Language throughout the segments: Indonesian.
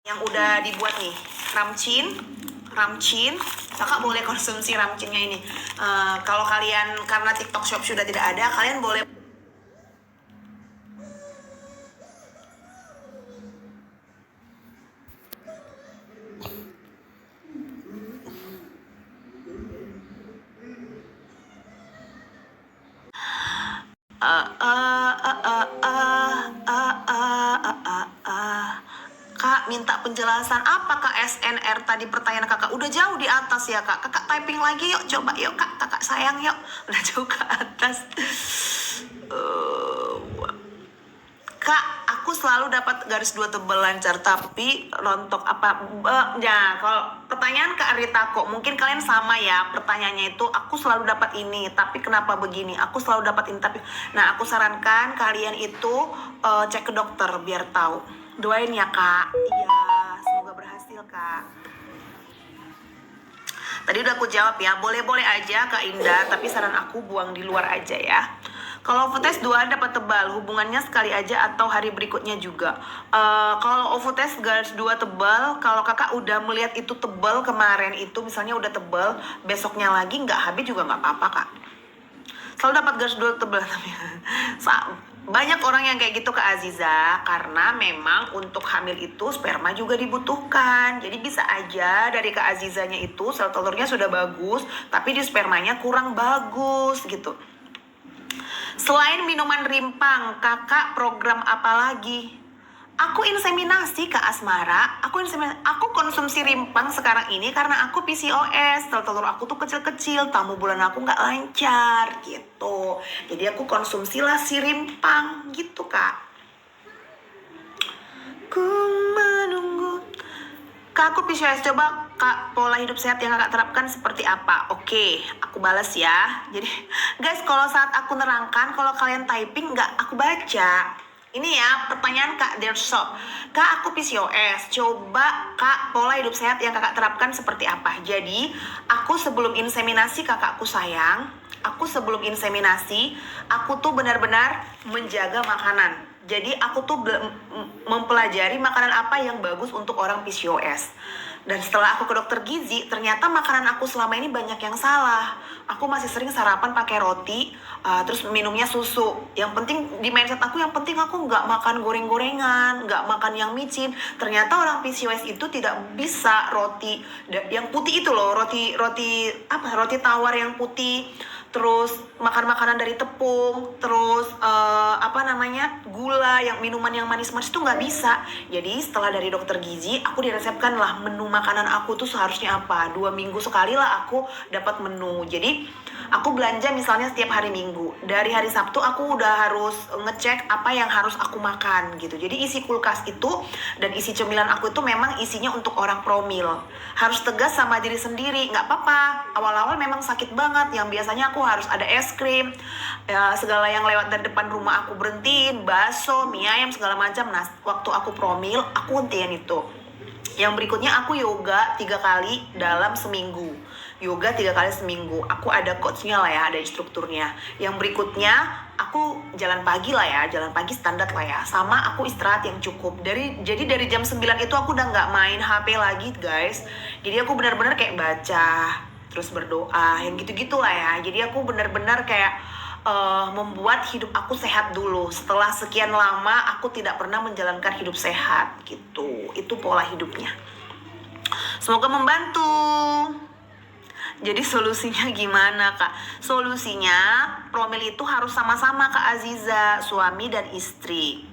yang udah dibuat nih, ramcin, kakak boleh konsumsi ramcinnya ini. Kalau kalian karena TikTok Shop sudah tidak ada, kalian boleh Kak, minta penjelasan apa Kak SNR tadi pertanyaan kakak? Udah jauh di atas ya Kak. Kakak typing lagi yuk, coba yuk Kak. Kakak sayang yuk. Udah jauh ke atas. Kak, aku selalu dapat garis 2 tebal lancar, tapi rontok apa? Ya, kalau pertanyaan Kak Rita kok, mungkin kalian sama ya. Pertanyaannya itu, aku selalu dapat ini, tapi kenapa begini? Aku selalu dapat ini, tapi... Nah, aku sarankan kalian itu cek ke dokter biar tahu. Doain ya Kak. Iya, semoga berhasil Kak. Tadi udah aku jawab ya, boleh-boleh aja Kak Indah, tapi saran aku buang di luar aja ya. Kalau OVO-test 2 dapat tebal, hubungannya sekali aja atau hari berikutnya juga. Kalau OVO-test garis 2 tebal, kalau kakak udah melihat itu tebal kemarin itu, misalnya udah tebal, besoknya lagi nggak habis juga nggak apa-apa Kak. Selalu dapat garis 2 tebal tapi banyak orang yang kayak gitu ke Aziza, karena memang untuk hamil itu sperma juga dibutuhkan. Jadi bisa aja dari ke Azizanya itu sel telurnya sudah bagus, tapi di spermanya kurang bagus gitu. Selain minuman rimpang, kakak program apa lagi? Aku inseminasi Kak Asmara. Aku konsumsi rimpang sekarang ini karena aku PCOS. Telur aku tuh kecil-kecil, tamu bulan aku nggak lancar gitu. Jadi aku konsumsilah si rimpang gitu Kak. Ku menunggu. Kak, aku PCOS, coba Kak pola hidup sehat yang kakak terapkan seperti apa? Oke, aku balas ya. Jadi guys, kalau saat aku nerangkan, kalau kalian typing nggak aku baca. Ini ya pertanyaan Kak Dershop. Kak, aku PCOS, coba Kak pola hidup sehat yang kakak terapkan seperti apa? Jadi aku sebelum inseminasi kakakku sayang, aku sebelum inseminasi aku tuh benar-benar menjaga makanan. Jadi aku tuh mempelajari makanan apa yang bagus untuk orang PCOS. Dan setelah aku ke dokter gizi, ternyata makanan aku selama ini banyak yang salah. Aku masih sering sarapan pakai roti, terus minumnya susu. Yang penting di mindset aku, yang penting aku nggak makan goreng-gorengan, nggak makan yang micin. Ternyata orang PCOS itu tidak bisa roti yang putih itu loh, roti tawar yang putih. Terus makan makanan dari tepung, terus gula, yang minuman yang manis-manis itu nggak bisa. Jadi setelah dari dokter gizi, aku diresepkan lah menu makanan aku tuh seharusnya apa. 2 minggu sekali lah aku dapat menu. Jadi aku belanja misalnya setiap hari Minggu. Dari hari Sabtu aku udah harus ngecek apa yang harus aku makan gitu. Jadi isi kulkas itu dan isi cemilan aku itu memang isinya untuk orang promil. Harus tegas sama diri sendiri, nggak apa-apa. Awal-awal memang sakit banget, yang biasanya aku harus ada es krim, segala yang lewat dari depan rumah aku berhentiin, bakso, mie ayam, segala macam. Nah, waktu aku promil, aku hentian itu. Yang berikutnya aku yoga 3 kali dalam seminggu. Yoga 3 kali seminggu. Aku ada coachnya lah ya, ada instrukturnya. Yang berikutnya aku jalan pagi lah ya, jalan pagi standar lah ya. Sama aku istirahat yang cukup. Jadi dari jam 9 itu aku udah nggak main HP lagi guys. Jadi aku benar-benar kayak baca, terus berdoa, yang gitu-gitu lah ya. Jadi aku benar-benar kayak membuat hidup aku sehat dulu. Setelah sekian lama aku tidak pernah menjalankan hidup sehat gitu. Itu pola hidupnya. Semoga membantu. Jadi solusinya gimana Kak? Solusinya promil itu harus sama-sama Kak Aziza, suami dan istri.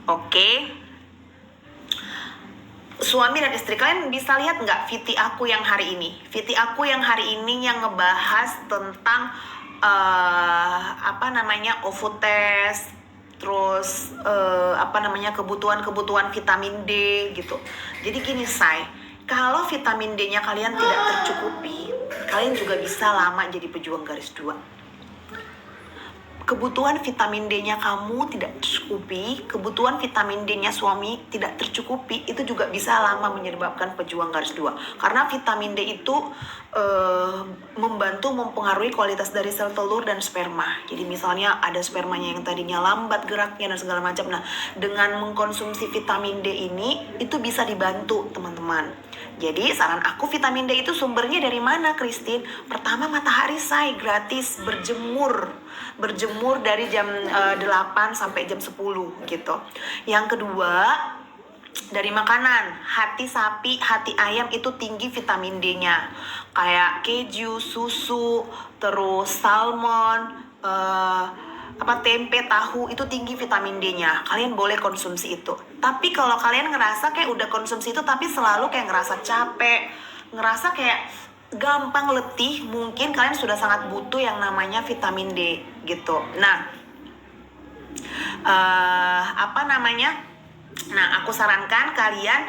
Oke? Suami dan istri, kalian bisa lihat nggak VT aku yang hari ini? VT aku yang hari ini yang ngebahas tentang OVO test, terus kebutuhan vitamin D gitu. Jadi gini say, kalau vitamin D-nya kalian tidak tercukupi, kalian juga bisa lama jadi pejuang garis 2. kebutuhan vitamin D-nya kamu tidak tercukupi, kebutuhan vitamin D-nya suami tidak tercukupi, itu juga bisa lama menyebabkan pejuang garis 2. Karena vitamin D itu membantu mempengaruhi kualitas dari sel telur dan sperma. Jadi misalnya ada spermanya yang tadinya lambat geraknya dan segala macam. Nah, dengan mengkonsumsi vitamin D ini, itu bisa dibantu teman-teman. Jadi saran aku, vitamin D itu sumbernya dari mana, Christine? Pertama, matahari say, gratis, berjemur dari jam 8 sampai jam 10 gitu. Yang kedua, dari makanan, hati sapi, hati ayam itu tinggi vitamin D-nya. Kayak keju, susu, terus salmon, tempe, tahu, itu tinggi vitamin D-nya. Kalian boleh konsumsi itu. Tapi kalau kalian ngerasa kayak udah konsumsi itu tapi selalu kayak ngerasa capek, ngerasa kayak gampang letih, mungkin kalian sudah sangat butuh yang namanya vitamin D gitu. Nah, aku sarankan kalian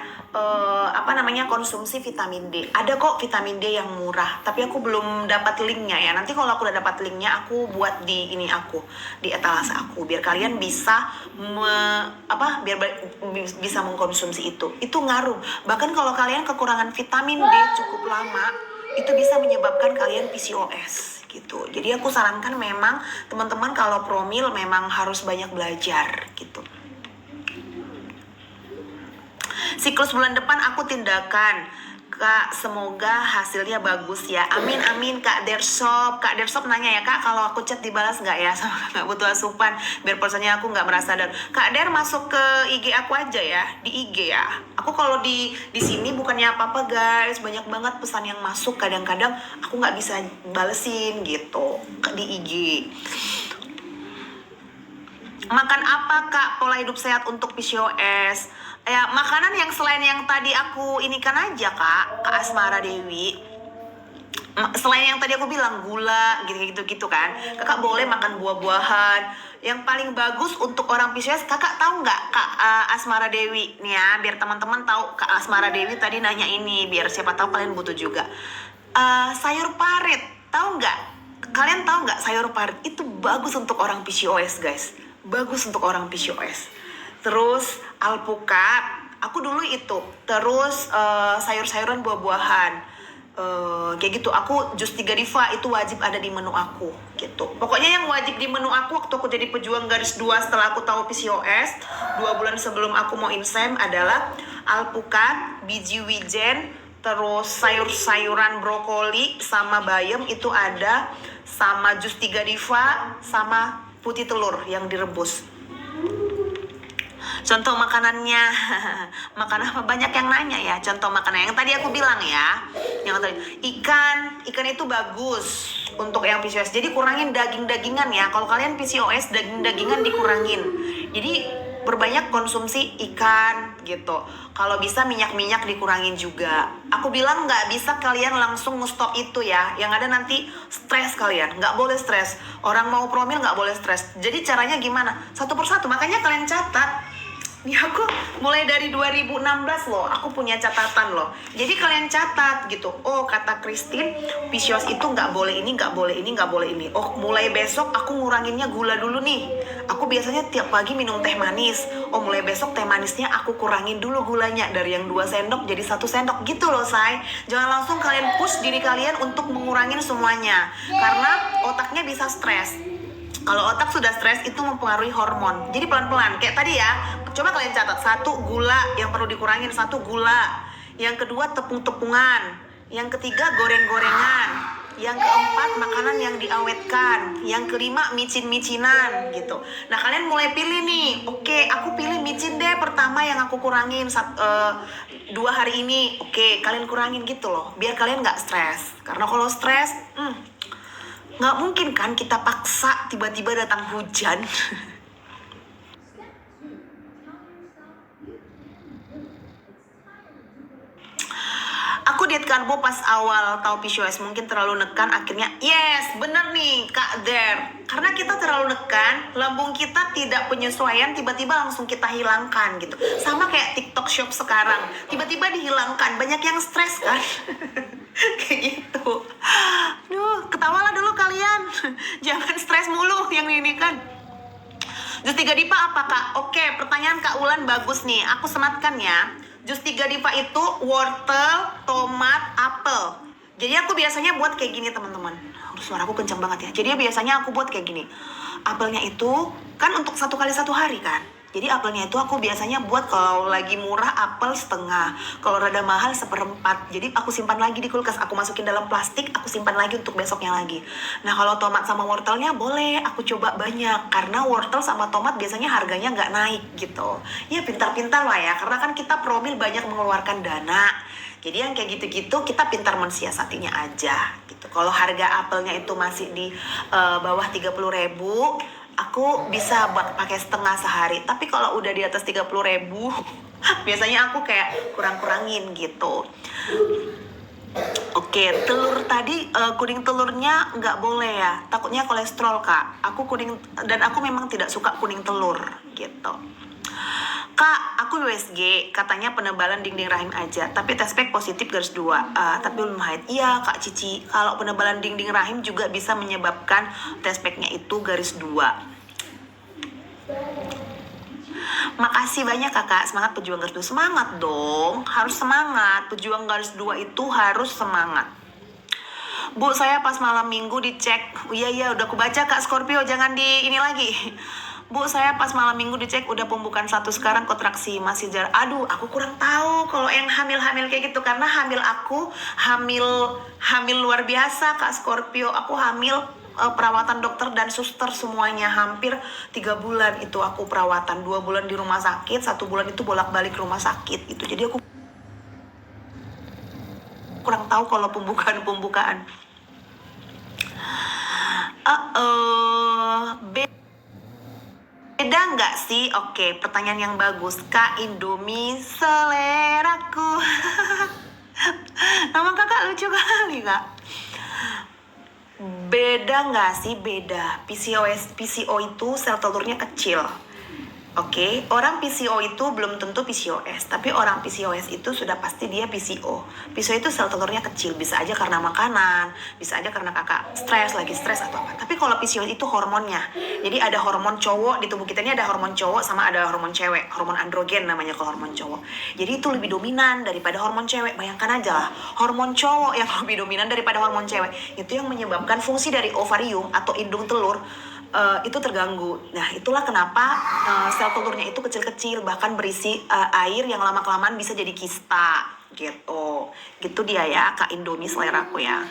konsumsi vitamin D. Ada kok vitamin D yang murah, tapi aku belum dapat linknya ya. Nanti kalau aku udah dapat linknya, aku buat di etalase aku, biar kalian bisa bisa mengkonsumsi itu. Itu ngaruh. Bahkan kalau kalian kekurangan vitamin D cukup lama, itu bisa menyebabkan kalian PCOS gitu. Jadi aku sarankan memang teman-teman kalau promil memang harus banyak belajar gitu. Siklus bulan depan aku tindakan, Kak, semoga hasilnya bagus ya. Amin amin. Kak Dersop nanya ya, Kak, kalau aku chat dibalas nggak ya sama nggak butuh asupan, biar pesannya aku nggak merasa down. Kak Der, masuk ke IG aku aja ya, di IG ya. Aku kalau di sini bukannya apa-apa guys, banyak banget pesan yang masuk, kadang-kadang aku nggak bisa balesin gitu di IG. Makan apa, Kak, pola hidup sehat untuk PCOS? Ya, makanan yang selain yang tadi aku inikan aja, Kak Asmara Dewi. Selain yang tadi aku bilang, gula, gitu kan. Kakak boleh makan buah-buahan. Yang paling bagus untuk orang PCOS, kakak tahu nggak, Kak Asmara Dewi? Nih ya, biar teman-teman tahu, Kak Asmara Dewi tadi nanya ini, biar siapa tahu kalian butuh juga. Sayur parit, tahu nggak? Kalian tahu nggak sayur parit itu bagus untuk orang PCOS, guys. Bagus untuk orang PCOS. Terus alpukat, aku dulu itu. Terus sayur-sayuran, buah-buahan, kayak gitu. Aku jus 3 diva itu wajib ada di menu aku gitu. Pokoknya yang wajib di menu aku waktu aku jadi pejuang garis 2 setelah aku tahu PCOS 2 bulan sebelum aku mau insem adalah alpukat, biji wijen, terus sayur-sayuran brokoli sama bayam itu ada, sama jus 3 diva, sama putih telur yang direbus. Contoh makanannya, makan apa, banyak yang nanya ya. Contoh makanan yang tadi aku bilang ya, yang tadi ikan itu bagus untuk yang PCOS. Jadi kurangin daging-dagingan ya. Kalau kalian PCOS, daging-dagingan dikurangin. Jadi berbanyak konsumsi ikan gitu. Kalau bisa minyak-minyak dikurangin juga. Aku bilang nggak bisa kalian langsung nge-stop itu ya. Yang ada nanti stres kalian. Nggak boleh stres. Orang mau promil nggak boleh stres. Jadi caranya gimana? Satu persatu. Makanya kalian catat. Nih aku mulai dari 2016 loh, aku punya catatan loh. Jadi kalian catat gitu. Oh, kata Christine, PCOS itu nggak boleh ini, nggak boleh ini, nggak boleh ini. Oh, mulai besok aku nguranginnya gula dulu nih. Aku biasanya tiap pagi minum teh manis. Oh, mulai besok teh manisnya aku kurangin dulu gulanya dari yang 2 sendok jadi 1 sendok gitu loh, say. Jangan langsung kalian push diri kalian untuk mengurangin semuanya. Karena otaknya bisa stres. Kalau otak sudah stres itu mempengaruhi hormon. Jadi pelan-pelan. Kayak tadi ya, coba kalian catat. 1, gula yang perlu dikurangin. 1, gula. Yang kedua, tepung-tepungan. Yang ketiga, goreng-gorengan. Yang keempat, makanan yang diawetkan. Yang kelima, micin-micinan gitu. Nah, kalian mulai pilih nih. Oke, aku pilih micin deh pertama yang aku kurangin 2 hari ini. Oke, kalian kurangin gitu loh. Biar kalian gak stres. Karena kalau stres, nggak mungkin kan kita paksa tiba-tiba datang hujan. Aku diet karbo pas awal tahu PCOS, mungkin terlalu nekan akhirnya. Yes, bener nih Kak Der. Karena kita terlalu nekan, lambung kita tidak penyesuaian, tiba-tiba langsung kita hilangkan gitu. Sama kayak TikTok Shop sekarang, tiba-tiba dihilangkan. Banyak yang stres kan. Kayak gitu. Duh, ketawa-tawa lah dulu kalian. Jangan stres mulu yang ini kan. Jus 3 Diva apa kak? Oke, pertanyaan Kak Ulan bagus nih. Aku sematkan ya. Jus 3 Diva itu wortel, tomat, apel. Jadi aku biasanya buat kayak gini teman-teman. Suaraku kencang banget ya. Jadi biasanya aku buat kayak gini. Apelnya itu kan untuk 1 kali 1 hari kan. Jadi apelnya itu aku biasanya buat kalau lagi murah apel setengah, kalau rada mahal 1/4. Jadi aku simpan lagi di kulkas, aku masukin dalam plastik, aku simpan lagi untuk besoknya lagi. Nah kalau tomat sama wortelnya boleh aku coba banyak, karena wortel sama tomat biasanya harganya nggak naik gitu. Ya pintar-pintar lah ya, karena kan kita promil banyak mengeluarkan dana. Jadi yang kayak gitu-gitu kita pintar mensiasatinya aja gitu. Kalau harga apelnya itu masih di bawah 30.000, aku bisa buat pakai setengah sehari. Tapi kalau udah di atas 30.000 biasanya aku kayak kurang-kurangin gitu. Oke, telur tadi kuning telurnya nggak boleh ya, takutnya kolesterol kak. Aku kuning, dan aku memang tidak suka kuning telur gitu. Kak, aku USG, katanya penebalan dinding rahim aja, tapi test pack positif _2, tapi belum haid. Iya Kak Cici, kalau penebalan dinding rahim juga bisa menyebabkan test packnya itu _2. Makasih banyak kakak, semangat pejuang _2. Semangat dong, harus semangat. Pejuang _2 itu harus semangat. Bu, saya pas malam minggu dicek. Iya, udah aku baca Kak Scorpio, jangan di ini lagi. Bu, saya pas malam minggu dicek udah pembukaan 1, sekarang kontraksi masih jar. Aduh, aku kurang tahu kalau yang hamil-hamil kayak gitu, karena aku hamil luar biasa Kak Scorpio. Aku hamil perawatan dokter dan suster semuanya, hampir 3 bulan itu aku perawatan, 2 bulan di rumah sakit, 1 bulan itu bolak-balik rumah sakit itu. Jadi aku kurang tahu kalau pembukaan. Beda nggak sih? Oke, pertanyaan yang bagus. Kak, Indomie seleraku. Nama kakak lucu kali kak. Beda nggak sih? Beda. PCO itu sel telurnya kecil. Oke, orang PCO itu belum tentu PCOS, tapi orang PCOS itu sudah pasti dia PCO. PCO itu sel telurnya kecil, bisa aja karena makanan, bisa aja karena kakak lagi stres atau apa. Tapi kalau PCOS itu hormonnya, jadi ada hormon cowok di tubuh kita ini, ada hormon cowok sama ada hormon cewek, hormon androgen namanya kalau hormon cowok. Jadi itu lebih dominan daripada hormon cewek. Bayangkan aja lah, hormon cowok yang lebih dominan daripada hormon cewek, itu yang menyebabkan fungsi dari ovarium atau indung telur itu terganggu. Nah itulah kenapa sel telurnya itu kecil-kecil, bahkan berisi air yang lama-kelamaan bisa jadi kista gitu dia ya Kak Indomie seleraku ya.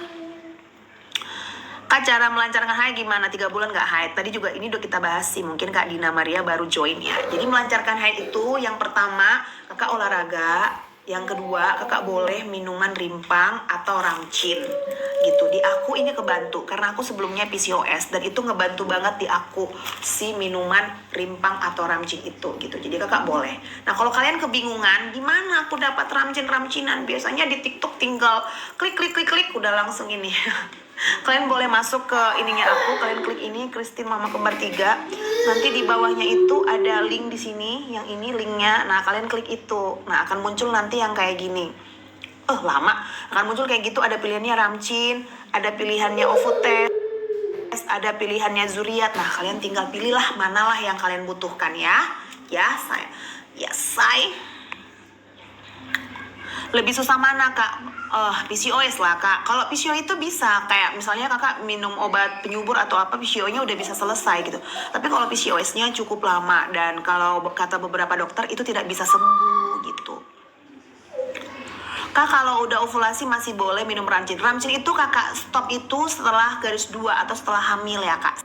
Kak, cara melancarkan haid gimana? 3 bulan gak haid. Tadi juga ini udah kita bahas sih, mungkin Kak Dina Maria baru join ya. Jadi melancarkan haid itu yang pertama kakak olahraga, yang kedua kakak boleh minuman rimpang atau ramcin gitu. Di aku ini kebantu karena aku sebelumnya PCOS, dan itu ngebantu banget di aku si minuman rimpang atau ramcin itu gitu. Jadi kakak boleh. Nah kalau kalian kebingungan gimana aku dapat ramcinan, biasanya di TikTok tinggal klik udah langsung ini. Kalian boleh masuk ke ininya aku, kalian klik ini Christine Mama Kembar 3. Nanti di bawahnya itu ada link di sini, yang ini linknya. Nah kalian klik itu, nah akan muncul nanti yang kayak gini. Lama akan muncul kayak gitu, ada pilihannya ramcin, ada pilihannya Ovotest, ada pilihannya Zuriat. Nah kalian tinggal pilihlah manalah yang kalian butuhkan ya. Say lebih susah mana kak? PCOS lah kak. Kalau PCO itu bisa kayak misalnya kakak minum obat penyubur atau apa, PCO-nya udah bisa selesai gitu. Tapi kalau PCOS-nya cukup lama, dan kalau kata beberapa dokter itu tidak bisa sembuh gitu. Kak, kalau udah ovulasi masih boleh minum ramcin. Ramcin itu kakak stop itu setelah _2 atau setelah hamil ya kak.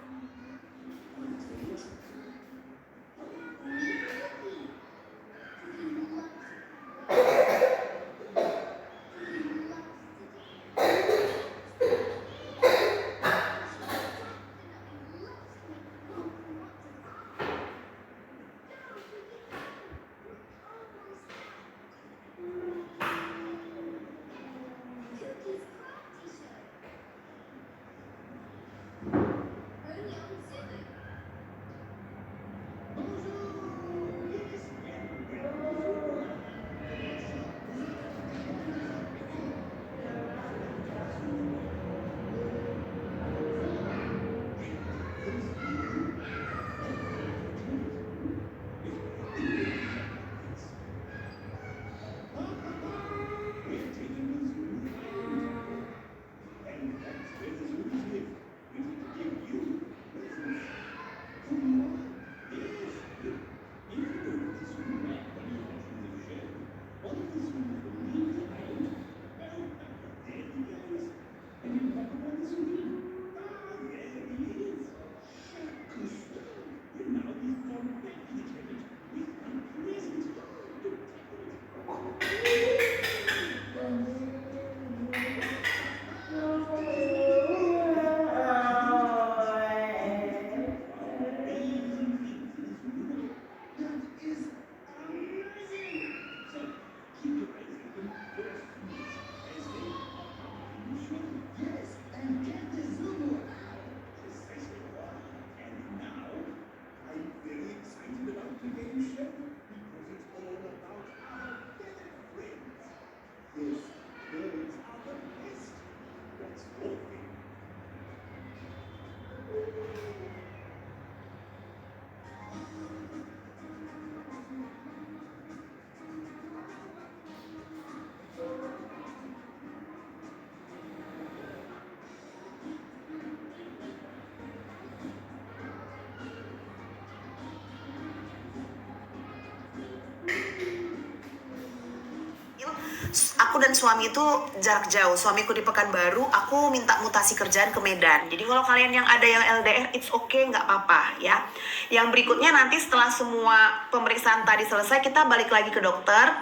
Aku dan suami itu jarak jauh. Suamiku di Pekanbaru, aku minta mutasi kerjaan ke Medan. Jadi kalau kalian yang ada yang LDR, it's okay, nggak apa-apa ya. Yang berikutnya nanti setelah semua pemeriksaan tadi selesai, kita balik lagi ke dokter.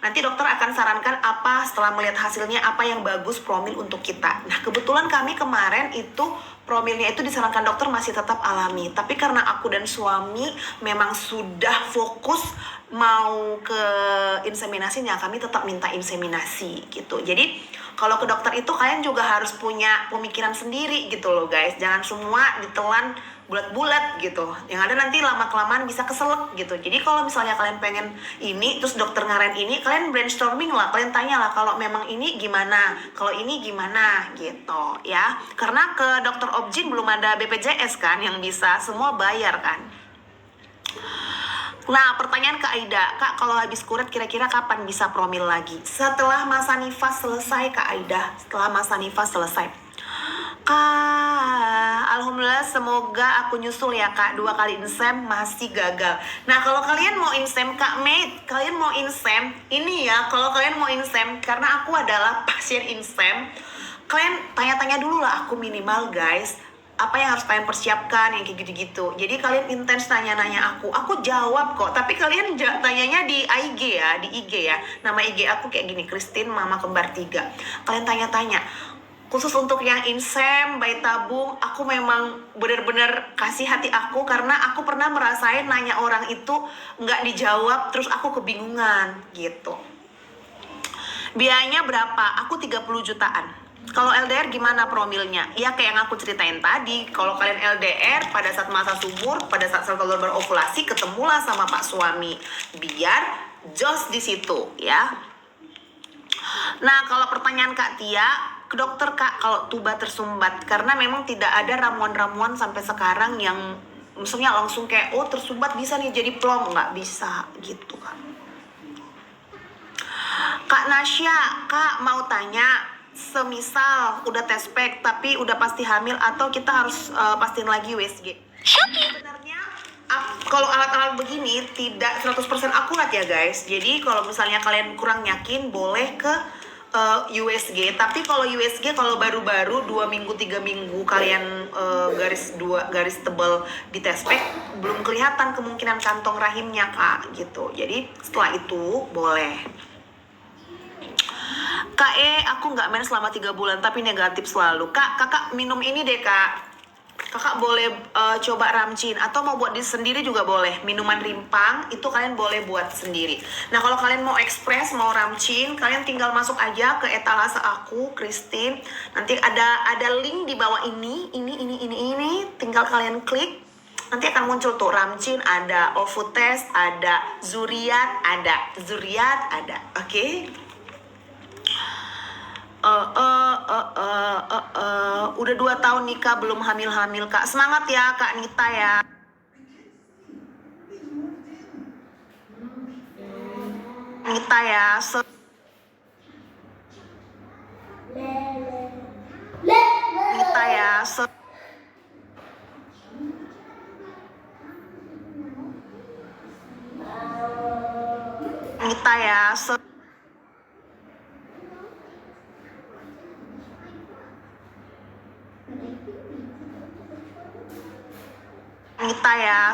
Nanti dokter akan sarankan apa setelah melihat hasilnya, apa yang bagus promil untuk kita. Nah, kebetulan kami kemarin itu promilnya itu disarankan dokter masih tetap alami. Tapi karena aku dan suami memang sudah fokus mau ke inseminasinya, kami tetap minta inseminasi gitu. Jadi kalau ke dokter itu kalian juga harus punya pemikiran sendiri gitu loh guys. Jangan semua ditelan bulat-bulat gitu. Yang ada nanti lama-kelamaan bisa keselak gitu. Jadi kalau misalnya kalian pengen ini, terus dokter ngarahin ini, kalian brainstorming lah. Kalian tanya lah kalau memang ini gimana, kalau ini gimana gitu ya. Karena ke dokter objin belum ada BPJS kan yang bisa, semua bayar kan. Nah, pertanyaan ke Aida, Kak, kalau habis kuret kira-kira kapan bisa promil lagi? Setelah masa nifas selesai, Kak Aida. Setelah masa nifas selesai. Kak, alhamdulillah semoga aku nyusul ya Kak. 2 kali insem masih gagal. Nah, kalau kalian mau insem, Kak Mate, kalian mau insem, ini ya, kalau kalian mau insem, karena aku adalah pasien insem, kalian tanya-tanya dulu lah aku minimal guys, apa yang harus kalian persiapkan, yang kayak gitu-gitu. Jadi kalian intens nanya-nanya aku jawab kok. Tapi kalian tanyanya di IG ya, di IG ya. Nama IG aku kayak gini, Christine Mama Kembar 3. Kalian tanya-tanya. Khusus untuk yang insem, bayi tabung, aku memang bener-bener kasih hati aku karena aku pernah merasain nanya orang itu nggak dijawab, terus aku kebingungan gitu. Biayanya berapa? Aku 30 jutaan. Kalau LDR gimana promilnya? Ya kayak yang aku ceritain tadi. Kalau kalian LDR pada saat masa subur, pada saat telur berovulasi, ketemulah sama pak suami. Biar jos di situ ya. Nah, kalau pertanyaan Kak Tia, ke dokter Kak kalau tuba tersumbat. Karena memang tidak ada ramuan-ramuan sampai sekarang yang maksudnya langsung kayak, oh tersumbat bisa nih jadi plong. Nggak bisa gitu kan. Kak Nasya, Kak mau tanya, semisal udah tes pack tapi udah pasti hamil atau kita harus pastiin lagi USG? Sebenarnya kalau alat-alat begini tidak 100% akurat ya guys. Jadi kalau misalnya kalian kurang yakin boleh ke USG. Tapi kalau USG kalau baru-baru 2 minggu 3 minggu kalian garis tebal di tes pack belum kelihatan kemungkinan kantong rahimnya Kak gitu. Jadi setelah itu boleh. Kak aku nggak main selama 3 bulan tapi negatif selalu. Kak, kakak minum ini deh Kak. Kakak boleh coba Ramcin atau mau buat diri sendiri juga boleh. Minuman rimpang itu kalian boleh buat sendiri. Nah kalau kalian mau ekspres, mau Ramcin, kalian tinggal masuk aja ke etalase aku, Christine. Nanti ada link di bawah ini. Tinggal kalian klik. Nanti akan muncul tuh Ramcin, ada Ovutes, ada Zuriat, ada. Oke? Udah 2 tahun nikah belum hamil-hamil Kak. Semangat ya Kak Nita ya. Nita ya. Nita ya. Nita ya. Nita ya.